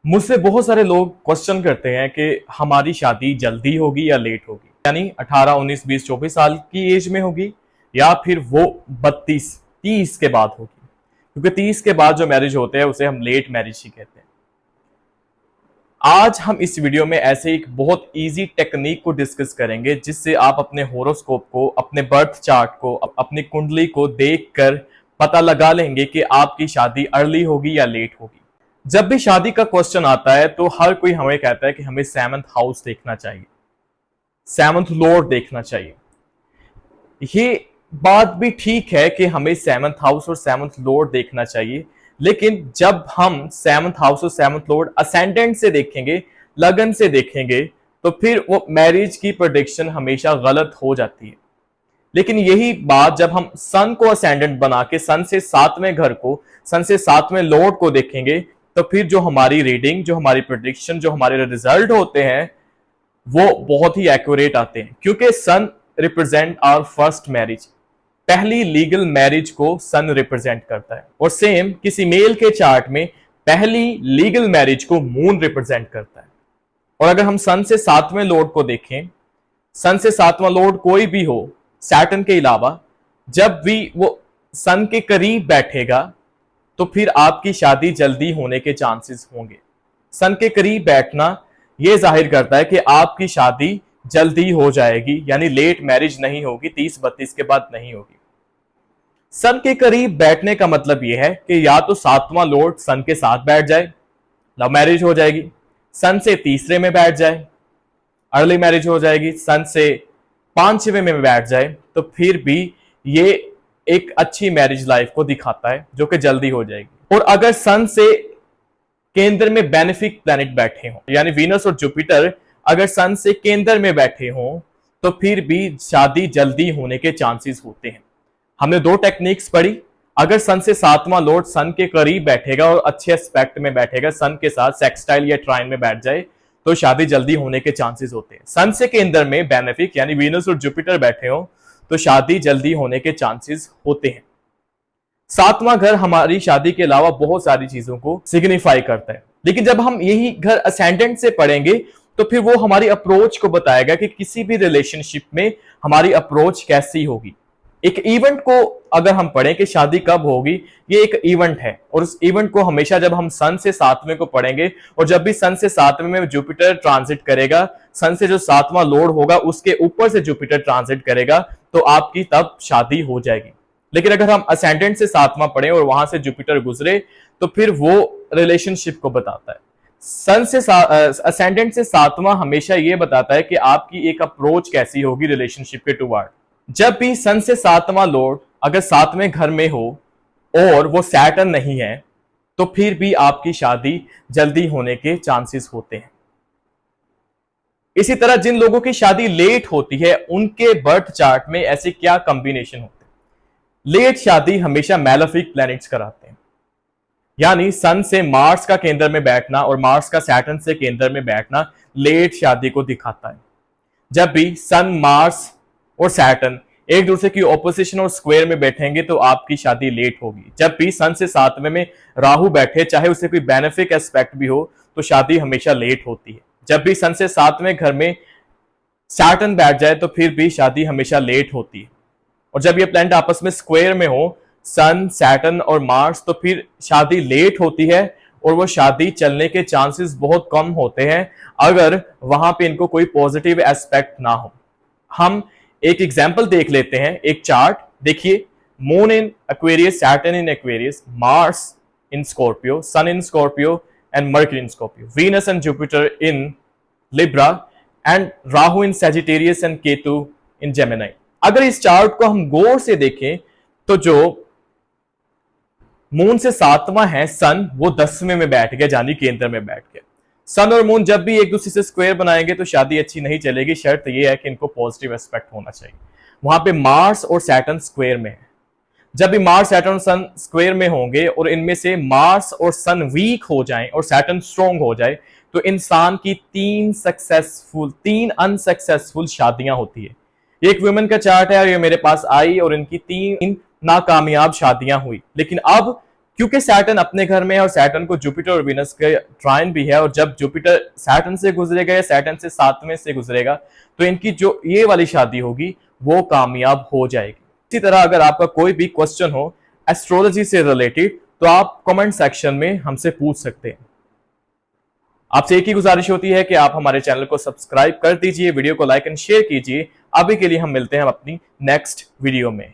मुझसे बहुत सारे लोग क्वेश्चन करते हैं कि हमारी शादी जल्दी होगी या लेट होगी, यानी 18, 19, 20, 24 साल की एज में होगी या फिर वो 32, 30 के बाद होगी। क्योंकि 30 के बाद जो मैरिज होते हैं उसे हम लेट मैरिज ही कहते हैं। आज हम इस वीडियो में ऐसे एक बहुत इजी टेक्निक को डिस्कस करेंगे जिससे आप अपने होरोस्कोप को, अपने बर्थ चार्ट को, अपनी कुंडली को देखकर पता लगा लेंगे कि आपकी शादी अर्ली होगी या लेट होगी। जब भी शादी का क्वेश्चन आता है तो हर कोई हमें कहता है कि हमें 7th हाउस देखना चाहिए, 7th लॉर्ड देखना चाहिए। ये बात भी ठीक है कि हमें 7th हाउस और 7th लॉर्ड देखना चाहिए, लेकिन जब हम 7th हाउस और 7th लॉर्ड असेंडेंट से देखेंगे, लगन से देखेंगे, तो फिर वो मैरिज की प्रेडिक्शन हमेशा गलत हो जाती है। लेकिन यही बात जब हम सन को असेंडेंट बना के सन से 7वें घर को, सन से 7वें लॉर्ड को देखेंगे, तो फिर जो हमारी रीडिंग, जो हमारी प्रेडिक्शन, जो हमारे रिजल्ट होते हैं वो बहुत ही एक्यूरेट आते हैं। क्योंकि सन रिप्रेजेंट आवर फर्स्ट मैरिज, पहली लीगल मैरिज को सन रिप्रेजेंट करता है। और सेम किसी मेल के चार्ट में पहली लीगल मैरिज को मून रिप्रेजेंट करता है। और अगर हम सन से 7वें लॉर्ड को देखें, सन से 7वां लॉर्ड कोई भी हो सैटर्न के अलावा, जब भी वो सन के करीब बैठेगा तो फिर आपकी शादी जल्दी होने के चांसेस होंगे। सन के करीब बैठना यह जाहिर करता है कि आपकी शादी जल्दी हो जाएगी, यानी लेट मैरिज नहीं होगी, 30-32 के बाद नहीं होगी। सन के करीब बैठने का मतलब यह है कि या तो 7वां लॉर्ड सन के साथ बैठ जाए, लव मैरिज हो जाएगी। सन से 3रे में बैठ जाए, अर्ली मैरिज हो जाएगी। सन से 5वें में बैठ जाए तो फिर भी ये एक अच्छी मैरिज लाइफ को दिखाता है जो कि जल्दी हो जाएगी। और अगर सन से केंद्र में बेनिफिक प्लैनेट बैठे हों, यानी वीनस और जुपिटर अगर सन से केंद्र में बैठे हों, तो फिर भी शादी जल्दी होने के चांसेस होते हैं। हमने 2 टेक्निक्स पढ़ी। अगर सन से 7वां लॉर्ड सन के करीब बैठेगा और अच्छे एस्पेक्ट में बैठेगा, सन के साथ सेक्सटाइल या ट्राइन में बैठ जाए, तो शादी जल्दी होने के चांसेस होते हैं। सन से केंद्र में बेनिफिक यानी वीनस और जुपिटर बैठे हो तो शादी जल्दी होने के चांसेस होते हैं। 7वां घर हमारी शादी के अलावा बहुत सारी चीजों को सिग्निफाई करता है, लेकिन जब हम यही घर असेंडेंट से पढ़ेंगे तो फिर वो हमारी अप्रोच को बताएगा कि किसी भी रिलेशनशिप में हमारी अप्रोच कैसी होगी। एक इवेंट को अगर हम पढ़ें कि शादी कब होगी, ये एक इवेंट है, और उस इवेंट को हमेशा जब हम सन से 7वें को पढ़ेंगे, और जब भी सन से 7वें में जुपिटर ट्रांजिट करेगा, सन से जो 7वां लॉर्ड होगा उसके ऊपर से जुपिटर ट्रांजिट करेगा, तो आपकी तब शादी हो जाएगी। लेकिन अगर हम असेंडेंट से 7वां पढ़ें और वहां से जुपिटर गुजरे, तो फिर वो रिलेशनशिप को बताता है। सन से असेंडेंट से 7वां हमेशा ये बताता है कि आपकी एक अप्रोच कैसी होगी रिलेशनशिप के टुवर्ड। जब भी सन से 7वां लॉर्ड अगर 7वें घर में हो और वो सैटर्न नहीं है, तो फिर भी आपकी शादी जल्दी होने के चांसेस होते हैं। इसी तरह जिन लोगों की शादी लेट होती है उनके बर्थ चार्ट में ऐसे क्या कॉम्बिनेशन होते हैं। लेट शादी हमेशा मैलेफिक प्लैनेट्स कराते हैं, यानी सन से मार्स का केंद्र में बैठना और मार्स का सैटर्न से केंद्र में बैठना लेट शादी को दिखाता है। जब भी सन, मार्स और सैटर्न एक दूसरे की ऑपोजिशन और स्क्वायर में बैठेंगे तो आपकी शादी लेट होगी। जब भी सन से 7वें में राहु बैठे, चाहे उसे कोई बेनिफिक एस्पेक्ट भी हो, तो शादी हमेशा लेट होती है। जब भी सन से 7वें घर में सैटर्न बैठ जाए तो फिर भी शादी हमेशा लेट होती है। और जब ये प्लैनेट आपस में स्क्वायर में हो, सन, सैटर्न और मार्स, तो फिर शादी लेट होती है और वो शादी चलने के चांसेस बहुत कम होते हैं अगर वहां पे इनको कोई पॉजिटिव एस्पेक्ट ना हो। हम एक एग्जाम्पल देख लेते हैं, एक चार्ट देखिए। Moon in Aquarius, Saturn in Aquarius, Mars in Scorpio, Sun in Scorpio and Mercury in Scorpio, Venus and Jupiter in Libra and Rahu in Sagittarius and Ketu in Gemini. अगर इस चार्ट को हम गौर से देखें तो जो मून से 7वां है सन, वो 10वें में बैठ गया, यानी केंद्र में बैठ गया। सन और मून जब भी एक दूसरे से स्क्वायर बनाएंगे तो शादी अच्छी नहीं चलेगी, शर्त यह है कि इनको पॉजिटिव एस्पेक्ट होना चाहिए। वहां पे मार्स और सैटर्न स्क्वायर में है। जब भी मार्स, सैटर्न, सन स्क्वायर में होंगे और इनमें से मार्स और सन वीक हो जाएं और सैटर्न स्ट्रॉन्ग हो जाए, तो इंसान की 3 अनसक्सेसफुल शादियां होती है। एक वुमेन का चार्ट है और ये मेरे पास आई और इनकी 3 नाकामयाब शादियां हुई। लेकिन अब क्योंकि सैटर्न अपने घर में है और सैटर्न को जुपिटर और वीनस के ट्राइन भी है, और जब जुपिटर सैटर्न से गुजरेगा या सैटर्न से 7वें से गुजरेगा तो इनकी जो ये वाली शादी होगी वो कामयाब हो जाएगी। इसी तरह अगर आपका कोई भी क्वेश्चन हो एस्ट्रोलॉजी से रिलेटेड तो आप कमेंट सेक्शन में हमसे पूछ सकते हैं। आपसे एक ही गुजारिश होती है कि आप हमारे चैनल को सब्सक्राइब कर दीजिए, वीडियो को लाइक एंड शेयर कीजिए। अभी के लिए हम मिलते हैं अपनी नेक्स्ट वीडियो में।